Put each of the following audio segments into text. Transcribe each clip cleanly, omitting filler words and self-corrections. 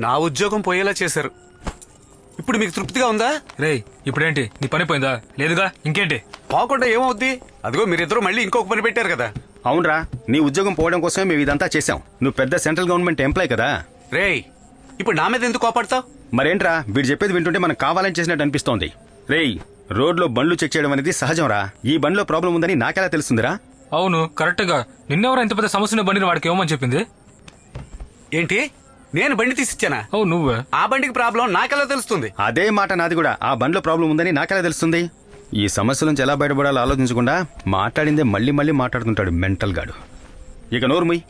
నా ఉద్యోగం పోయేలా చేశారు. ఇప్పుడు మీకు తృప్తిగా ఉందా? రేయ్ ఇప్పుడేంటి నీ పని పోయిందా? లేదుగా, ఇంకేంటి? పోకుండా ఏమవుద్ది? అదిగో మీరిద్దరూ మళ్ళీ ఇంకొక పని పెట్టారు కదా. అవునరా, నీ ఉద్యోగం పోవడం కోసమే మేము ఇదంతా చేశాం. నువ్వు పెద్ద సెంట్రల్ గవర్నమెంట్ ఎంప్లాయ్ కదా. రేయ్ ఇప్పుడు నా మీద ఎందుకు కోపడతావు? మరేంట్రా, వీడు చెప్పేది వింటుంటే మనకు కావాలని చేసినట్టు అనిపిస్తోంది. రేయ్, రోడ్లో బండ్లు చెక్ చేయడం అనేది సహజంరా. ఈ బండిలో ప్రాబ్లం ఉందని నాకెలా తెలుస్తుందిరా? అవును కరెక్ట్ గా. నిన్నెవరో ఇంత పెద్ద సమస్యని బండిని వాడికి ఏమని చెప్పింది? ఏంటి, నేను బండి తీసిచ్చానా? అవును నువ్వే. ఆ బండికి ప్రాబ్లం నాకెలా తెలుస్తుంది? అదే మాట నాది కూడా. ఆ బండిలో ప్రాబ్లం ఉందని నాకెలా తెలుస్తుంది? ఈ సమస్య నుంచి ఎలా బయటపడాలో ఆలోచించకుండా మాట్లాడిందే మళ్ళీ మళ్ళీ మాట్లాడుతుంటాడు మెంటల్ గాడు. ఇక నోరు ముయ్.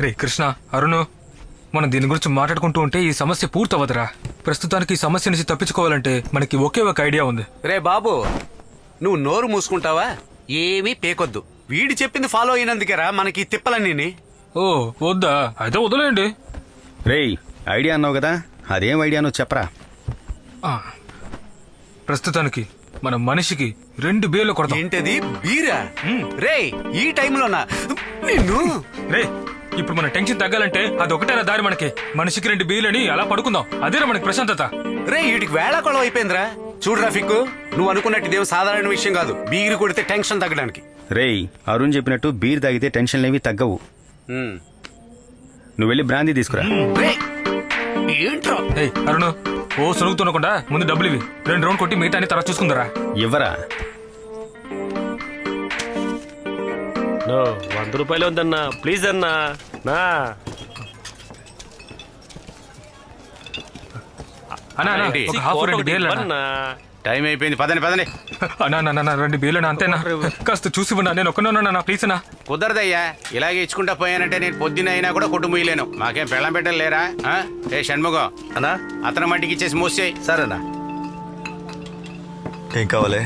రే కృష్ణ, అరుణ్, మనం దీని గురించి మాట్లాడుకుంటూ ఉంటే ఈ సమస్య పూర్తవదురా. ప్రస్తుతానికి ఈ సమస్య నుంచి తప్పించుకోవాలంటే మనకి ఒకే ఒక ఐడియా ఉంది. రే బాబు, నువ్వు నోరు మూసుకుంటావా? ఏమీ పేకొద్దు. వీడి చెప్పింది ఫాలో అయినందుకేరా మనకి ఈ తిప్పలన్నీ. ఓ వద్దా? అయితే వదిలేయండి. రేయ్, ఐడియా అన్నావు కదా, అదేం ఐడియానో చెప్పరా. ప్రస్తుతానికి మన మనిషికి 2 బీర్లు కొడతాం. ఏంటది, బీరా? రే ఈ టైంలోనా నిన్ను? రే ఇప్పుడు మన టెన్షన్ తగ్గాలంటే అది ఒకటేనా దారి మనకి. మనిషికి 2 బీర్లని అలా పడుకుందాం. అదేనా మనకి ప్రశాంతత. రే వీడికి వేళాకోళం అయిపోయిందిరా. చూడు రఫీక్, నువ్వు అనుకున్నట్టు ఇదేం సాధారణ విషయం కాదు. బీరు కొడితే టెన్షన్ తగ్గడానికి. రేయ్, అరుణ్ చెప్పినట్టు బీర్ తాగితే టెన్షన్లేవి తగ్గవు. నువ్వు వెళ్ళి బ్రాందీ తీసుకురా. రే ఏంట్రా? ఏయ్ అరుణ్, ఓ సొనుగుతున్నకుండా ముందు డబ్బులు ఇవి. 2 రౌండ్ కొట్టి మిగతా తర్వాత చూసుకుందరా. ఇవ్వరా? 100 రూపాయలు వద్దన్నా, ప్లీజ్ అన్నా. అన్నా ఏంటి? ఒక హాఫ్ 2 బీర్లు అన్నా. టైం అయిపోయింది, పదండి పదండి. అన్నా 2 బీర్లు అంతేనా? కాస్త చూసి ఉన్నా, నేను ఒక్కనే ప్లీజ్ అన్నా. కుదరదయ్యా, ఇలాగే ఇచ్చుకుంటా పోయానంటే నేను పొద్దున అయినా కూడా కొట్టు ముయ్యలేను. మాకేం పెళ్ళం పెట్టలు లేరా? ఏ షణ్ముఖం అన్నా, అతని మట్టికి ఇచ్చేసి మూసేయి. సరేనా? ఏం కావాలి?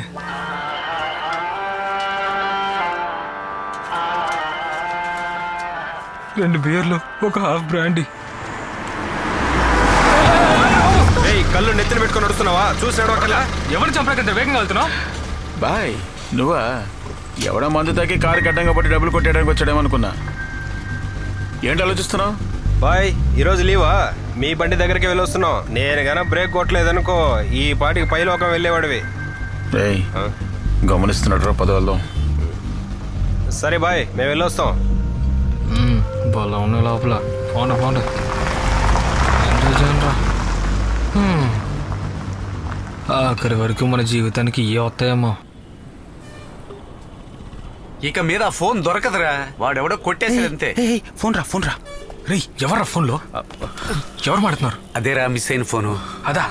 రెండు బీర్లు, ఒక హాఫ్ బ్రాండీ. కళ్ళు నెత్తిన పెట్టుకొని నడుస్తున్నావా? చూసినాడు అక్కడ ఎవరు చంపడానికి వేగంగా వెళ్తున్నావు? బాయ్, నువ్వా? ఎవడో మందు తాకి కారు గడ్డంగా పట్టి డబ్బులు కొట్టేయడానికి వచ్చాడేమనుకున్నా. ఏంటి ఆలోచిస్తున్నావు? బాయ్, ఈరోజు లీవా? మీ బండి దగ్గరికి వెళ్ళొస్తున్నావు. నేను గన బ్రేక్ కొట్టలేదనుకో ఈ పాటికి పైలోకం వెళ్ళేవాడివి. ఏయ్, గమనిస్తున్నాడు రా పదవాళ్ళు. సరే బాయ్, మేము వెళ్ళొస్తాం. బలా ఉన్న లోపల ఫోన్ ఆఖరి వరకు మన జీవితానికి ఏ వస్తాయేమో. ఇక మీద ఫోన్ దొరకదురా. వాడెవడో కొట్టేసాడంతే. ఫోన్ రా, ఫోన్ రా. రే ఎవర్రా ఫోన్లో? ఎవరు మాడుతున్నారు? అదేరా మిస్ అయిన ఫోను. అదా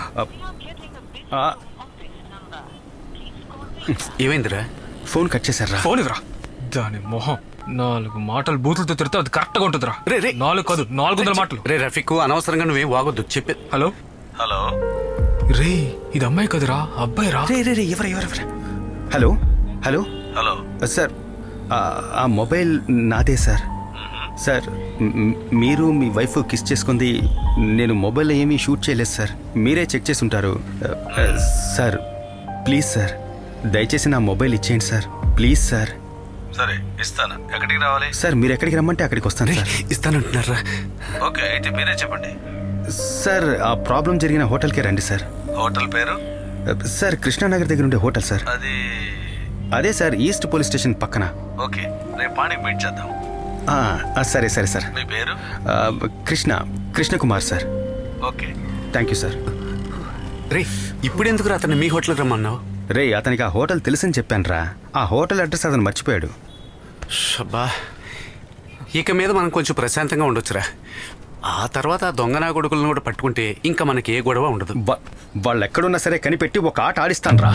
ఏమైందిరా? ఫోన్ కట్ చేశారా? ఫోన్ ఇవ్వరా. దాని మొహం 4 మాటలు బూతులతో తిరితే అది కరెక్ట్ గా ఉంటుందిరా. 4 కాదు 400 మాటలు. రే రఫీక్, అనవసరంగా నువ్వేం వాగొద్దు. చెప్పే. Hello hello. రే ఇది అమ్మాయి కదరా, అబ్బాయి రా. రే ఎవరు? హలో హలో హలో సార్, ఆ మొబైల్ నాదే సార్. సార్, మీరు మీ వైఫ్ కిస్ చేసుకుంది నేను మొబైల్లో ఏమీ షూట్ చేయలేదు సార్. మీరే చెక్ చేసి ఉంటారు సార్. ప్లీజ్ సార్, దయచేసి నా మొబైల్ ఇచ్చేయండి సార్. Please sir. సరే ఇస్తాను. ఎక్కడికి రావాలి సార్? మీరు ఎక్కడికి రమ్మంటే అక్కడికి వస్తాను సార్. ఇస్తానంటున్నారా? ఓకే, అయితే మీరే చెప్పండి. సార్, ఆ ప్రాబ్లం జరిగిన హోటల్కే రండి సార్. హోటల్ పేరు? సార్, కృష్ణానగర్ దగ్గర ఉండే హోటల్ సార్. అది అదే సార్, ఈస్ట్ పోలీస్ స్టేషన్ పక్కన. ఓకే, రేపు మార్నింగ్ మీట్ చేద్దాం. సరే సార్. మీ పేరు? Krishnakumar sir. Okay, thank you sir. రే ఇప్పుడెందుకు అతను మీ హోటల్కి రమ్మన్నావు? రే, అతనికి ఆ హోటల్ తెలుసని చెప్పాను రా. ఆ హోటల్ అడ్రస్ అతను మర్చిపోయాడు. షబ్బా, ఇక మీద మనం కొంచెం ప్రశాంతంగా ఉండొచ్చురా. ఆ తర్వాత ఆ దొంగనా కొడుకులను కూడా పట్టుకుంటే ఇంకా మనకి ఏ గొడవ ఉండదు. వాళ్ళు ఎక్కడున్నా సరే కనిపెట్టి ఒక ఆట ఆడిస్తాను రా.